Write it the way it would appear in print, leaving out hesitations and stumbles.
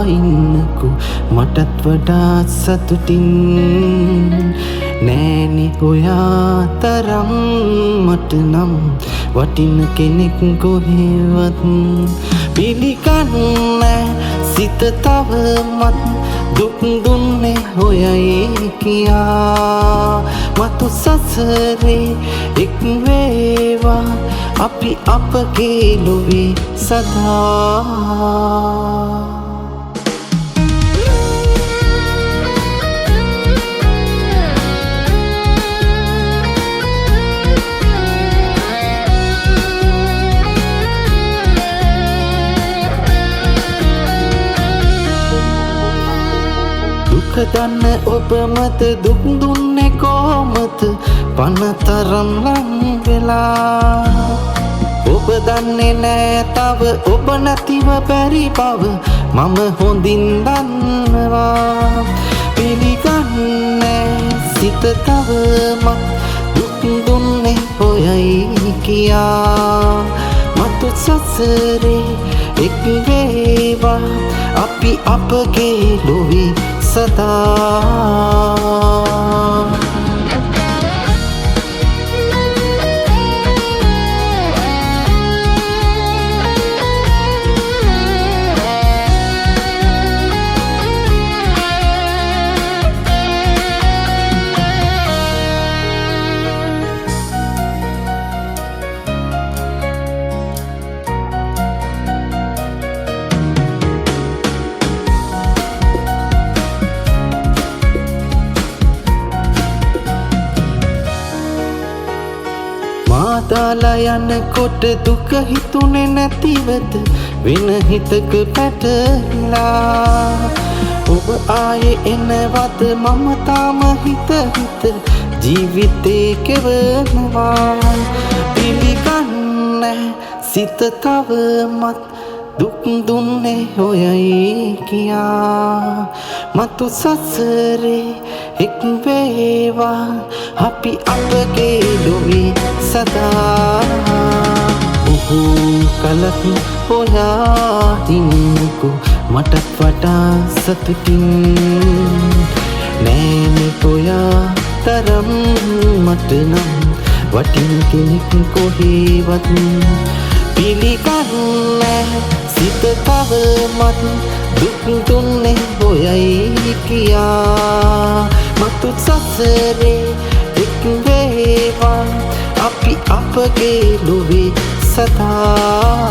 ඉන්නකෝ මටත් වඩා සතුටින් නෑනේ ඔයා තරම් මට නම් වටින කෙනෙක් කොහෙවත් පිළිගන්නේ සිත තවමත් දුක් දුන්නේ ඔයයි කියා මතු සසරේ එක් වේවා අපි අපගේ ලොවේ සදා දුක දන්න ඔබ මත දුක් දුන්නේ කොමත පනතරම් ලං වෙලා ඔබ දන්නේ නෑ තව ඔබ නැතිව බැරි බව මම හොඳින් දන්නවා පිළිගන්නේ සිත තවමත් දුක් දුන්නේ ඔයයි කියා මතු සසරේ එක් වේවා අපි අපගේ ලොවේ සදා මාතාලා යනකොට දුක හිතුනේ නැතිවද වෙන හිතක පැටලා ඔබ ආයේ එනවද මම තාම හිත ජීවිතේ කෙවනවා පිළිගන්නේ සිත තවමත් දුක් දුන්නේ ඔයයි කියා මතු සසරේ එක් වේවා අපි අපගේ ලොවේ සදා කලක් ඔයා ඉන්නකෝ මටත් වඩා සතුටින් නෑනේ ඔයා තරම් මට නම් වටින කෙනෙක් කොහෙවත් පිළිගන්නේ සිත තවමත් දුක් දුන්නේ ඔයයි කියා මතු සසරේ එක් වේවා අපි අපගේ ලොවේ සදා